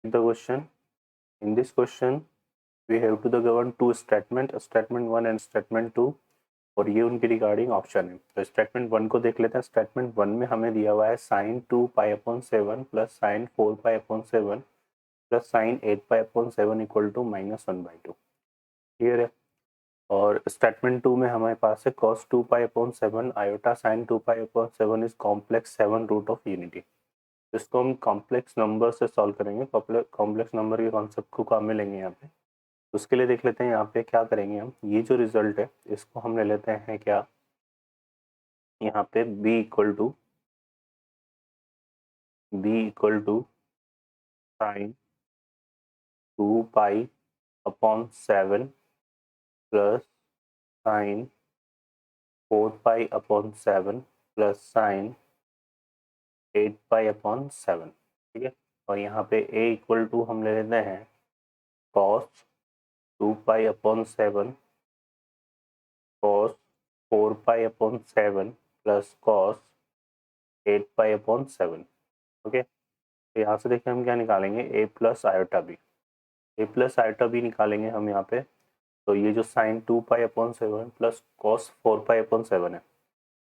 The question, in this question we have to the govern two statement, statement 1 and statement 2, और ये उनके regarding option है। तो statement 1 को देख लेते हैं। स्टेटमेंट 1 में हमें दिया हुआ है sine 2π/7 plus sine 4π/7 plus sine 8π/7 equal to -1/2। Clear है। और स्टेटमेंट 2 में हमारे पास है cos 2π/7 iota sine 2π/7 is complex 7 root of unity. इसको हम कॉम्प्लेक्स नंबर से सॉल्व करेंगे। कॉम्प्लेक्स नंबर के कॉन्सेप्ट को काम में लेंगे यहाँ पे। उसके लिए देख लेते हैं यहाँ पे क्या करेंगे हम। ये जो रिजल्ट है इसको हम ले लेते हैं क्या, यहाँ पे b equal to sine 2π/7 plus sine 4π/7 plus sine 8π/7। ठीक है। और यहाँ पे a इक्वल टू हम ले लेते हैं cos 2π/7 cos 4π/7 plus cos 8π/7। Okay. तो यहाँ से देखिए हम क्या निकालेंगे, a प्लस आयोटा बी निकालेंगे हम यहाँ पे। तो ये जो साइन 2π/7 प्लस cos 4π/7 है,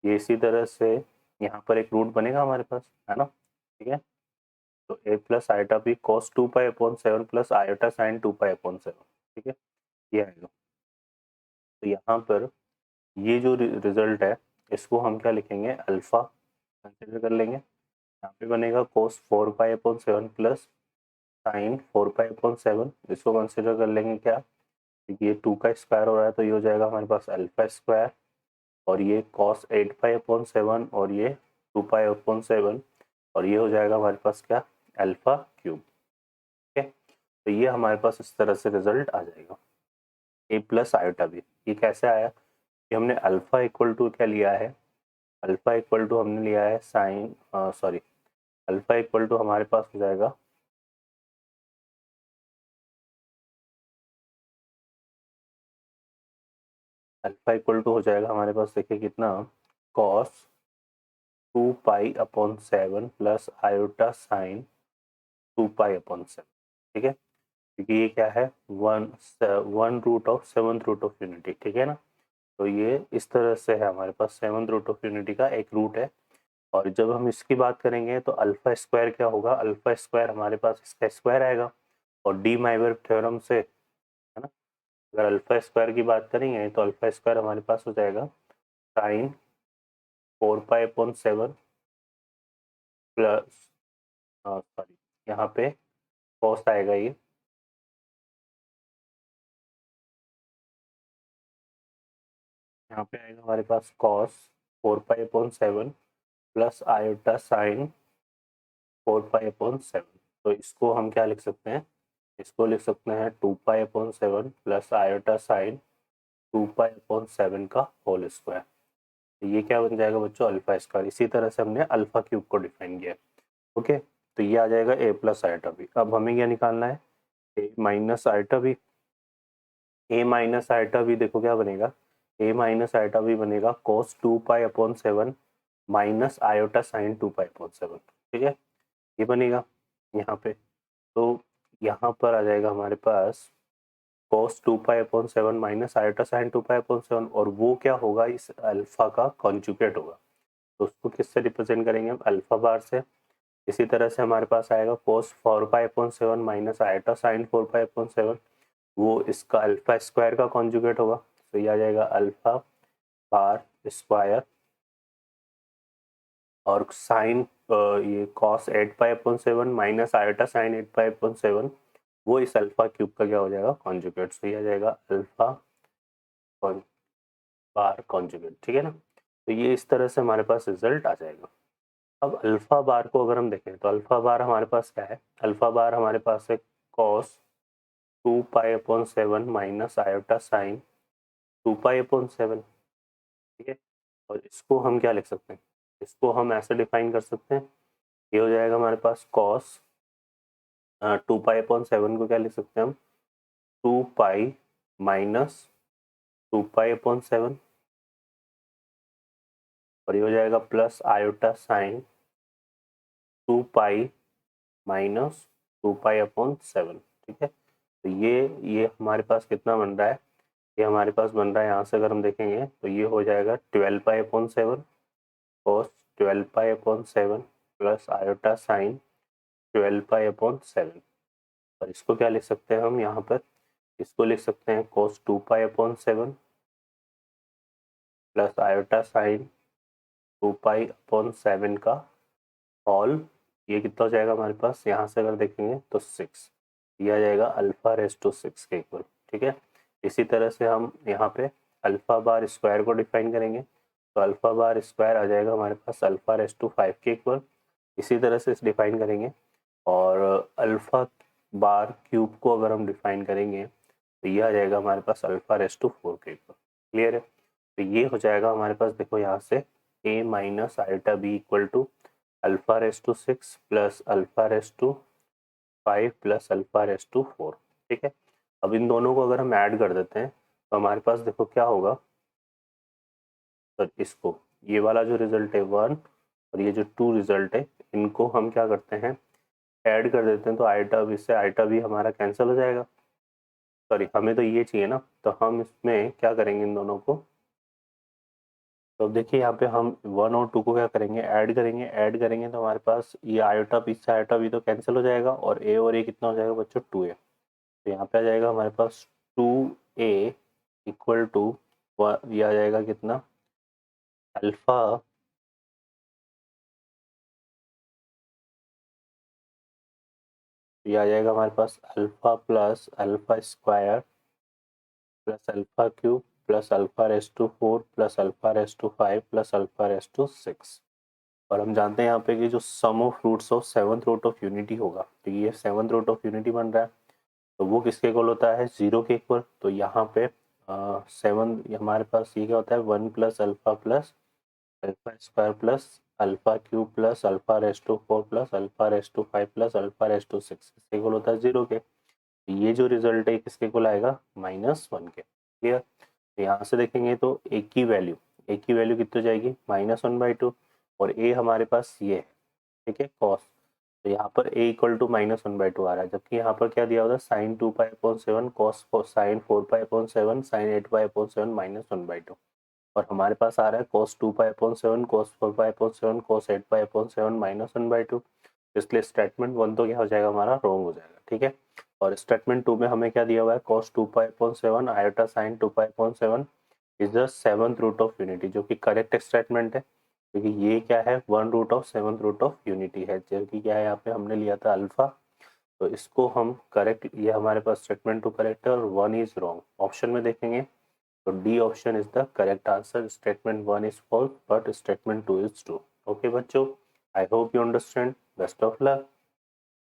ये इसी तरह से यहाँ पर एक रूट बनेगा हमारे पास, है ना। ठीक है। तो a plus iota B cos 2π/7 plus iota sine 2π/7। ठीक है, ये आएगा। तो यहाँ पर ये जो रिजल्ट है इसको हम क्या लिखेंगे, अल्फा कंसिडर कर लेंगे। यहाँ पे बनेगा cos 4π/7 प्लस साइन 4π/7, इसको कंसिडर कर लेंगे क्या, ये 2 का स्क्वायर हो रहा है तो ये हो जाएगा हमारे पास अल्फा स्क्वायर, और ये cos 8π/7 और ये 2π/7, और ये हो जाएगा हमारे पास क्या, अल्फा क्यूब। ठीक है। तो ये हमारे पास इस तरह से रिजल्ट आ जाएगा a प्लस आयोटा बी। ये कैसे आया कि हमने अल्फा इक्वल टू क्या लिया है, अल्फा इक्वल टू हमने लिया है साइन अल्फा इक्वल टू हमारे पास हो जाएगा अल्फा इक्वल टू हो जाएगा हमारे पास, देखिए कितना, cos 2π/7 प्लस आयोटा साइन 2π/7। ठीक है, क्योंकि ये क्या है, one root of seventh root of unity. ठीक है ना। तो ये इस तरह से है हमारे पास, सेवंथ रूट ऑफ यूनिटी का एक रूट है। और जब हम इसकी बात करेंगे तो अल्फा स्क्वायर क्या होगा, अल्फा स्क्वायर हमारे पास इसका स्क्वायर आएगा, और डी माइवर थ्योरम से, है ना, अगर अल्फा स्क्वायर की बात करेंगे तो अल्फा स्क्वायर हमारे पास हो जाएगा साइन 4π/7 प्लस सॉरी यहाँ पे कॉस आएगा, ये यहाँ पे आएगा हमारे पास cos 4π/7 प्लस आयोटा साइन 4π/7। तो इसको हम क्या लिख सकते हैं, इसको लिख सकते हैं 2π/7 प्लस आयोटा साइन 2π/7 का होल स्क्वायर। ये क्या बन जाएगा बच्चों, अल्फा स्क्वायर। इसी तरह से हमने अल्फा क्यूब को डिफाइन किया। ओके। तो ये आ जाएगा a प्लस आयोटा बी। अब हमें क्या निकालना है, a minus iota B. a minus iota B देखो क्या बनेगा, a माइनस आयोटा बी बनेगा cos 2π/7 माइनस आयोटा साइन 2π/7। ठीक है, ये बनेगा यहाँ पे। तो यहाँ पर आ जाएगा हमारे पास cos 2π/7 माइनस आयोटा साइन 2π/7, और वो क्या होगा, इस अल्फा का कॉन्जुगेट होगा। तो उसको किससे रिप्रेजेंट करेंगे हम, अल्फा बार से। इसी तरह से हमारे पास आएगा cos 4π/7 माइनस आयोटा साइन 4π/7, वो इसका अल्फा स्क्वायर का कॉन्जुगेट होगा। तो ये आ जाएगा अल्फा बार स्क्वायर, और साइन ये cos 8π/7 माइनस आयोटा साइन 8π/7, वो इस अल्फा क्यूब का क्या हो जाएगा, कॉन्जुगेट। तो ये आ जाएगा अल्फा बार कॉन्जुगेट। ठीक है ना। तो ये इस तरह से हमारे पास रिजल्ट आ जाएगा। अब अल्फा बार को अगर हम देखें तो अल्फा बार हमारे पास क्या है, अल्फा बार हमारे पास है cos 2π/7 माइनस आयोटा साइन 2π/7। ठीक है। और इसको हम क्या लिख सकते हैं, इसको हम ऐसे डिफाइन कर सकते हैं, ये हो जाएगा हमारे पास cos 2π/7 को क्या लिख सकते हैं हम, 2π माइनस 2π/7, और ये हो जाएगा प्लस आयोटा साइन 2π माइनस 2π/7, ठीक है। तो ये हमारे पास कितना बन रहा है, ये हमारे पास बन रहा है, यहाँ से अगर हम देखेंगे तो ये हो जाएगा 12π/7 cos 12π/7 प्लस आयोटा साइन 12π/7। और इसको क्या लिख सकते हैं हम यहाँ पर, इसको लिख सकते हैं cos 2π/7 प्लस आयोटा साइन 2π/7 का होल, ये कितना हो जाएगा हमारे पास, यहाँ से अगर देखेंगे तो 6, ये आ जाएगा α/6 के इक्वल, ठीक है। इसी तरह से हम यहाँ पे अल्फा बार स्क्वायर को डिफाइन करेंगे, तो अल्फा बार स्क्वायर आ जाएगा हमारे पास α/5 के इक्वल। इसी तरह से डिफाइन करेंगे, और अल्फा बार क्यूब को अगर हम डिफाइन करेंगे तो ये आ जाएगा हमारे पास α/4 के इक्वल। क्लियर है। तो ये हो जाएगा हमारे पास, देखो यहाँ से a minus iota b equal to α/6 plus α/5 plus α/4, ठीक है। अब इन दोनों को अगर हम ऐड कर देते हैं तो हमारे पास देखो क्या होगा, तो इसको ये वाला जो रिजल्ट है 1 और ये जो 2 रिजल्ट है, इनको हम क्या करते हैं, ऐड कर देते हैं, तो आयोटा b से आयोटा b हमारा कैंसिल हो जाएगा। सॉरी, हमें तो ये चाहिए ना, तो हम इसमें क्या करेंगे इन दोनों को, तो अब देखिए यहाँ पे हम 1 और 2 को क्या करेंगे, ऐड करेंगे तो हमारे पास ये आयोटा b से आयोटा b तो कैंसिल हो जाएगा, और a और a कितना हो जाएगा बच्चों, 2a। तो यहाँ पे आ जाएगा हमारे पास 2a इक्वल टू, ये आ जाएगा कितना, अल्फा, ये आ जाएगा हमारे पास alpha plus alpha square plus alpha cube plus α/4 plus α/5 plus α/6। और हम जानते हैं यहाँ पे कि जो sum of roots of seventh root of unity होगा, तो ये सेवंथ रूट ऑफ यूनिटी बन रहा है, तो वो किसके इक्वल होता है, 0 के इक्वल। तो यहाँ पे 7 हमारे पास ये क्या होता है, 1 plus alpha square plus alpha cube plus α/4 plus α/5 plus α/6 इसके इक्वल होता है 0 के। ये जो रिजल्ट है किसके इक्वल आएगा, -1 के। क्लियर। तो यहाँ से देखेंगे तो a की वैल्यू कितनी हो जाएगी, -1/2, और a हमारे पास ये है, ठीक है, कॉस। तो यहाँ पर a इक्वल टू -1/2 आ रहा है, जबकि यहाँ पर क्या दिया होता है, साइन 2π/7 कॉस साइन 4π/7 साइन 8π/7 -1/2, और हमारे पास आ रहा है cos 2π/7 cos 4π/7 cos 8π/7 -1/2। इसलिए स्टेटमेंट 1 तो क्या हो जाएगा हमारा, रॉन्ग हो जाएगा, ठीक है। और स्टेटमेंट 2 में हमें क्या दिया हुआ है, cos 2π/7 iota sine 2π/7 is the seventh root of unity, जो कि करेक्ट स्टेटमेंट है, क्योंकि ये क्या है, 1 root of seventh root of unity है, जबकि क्या है यहाँ पे हमने लिया था अल्फा। तो इसको हम करेक्ट, ये हमारे पास स्टेटमेंट 2 करेक्ट है और 1 इज रॉन्ग। ऑप्शन में देखेंगे तो D option is the correct answer, statement 1 is false but statement 2 is true. Okay बच्चों, I hope you understand, best of luck.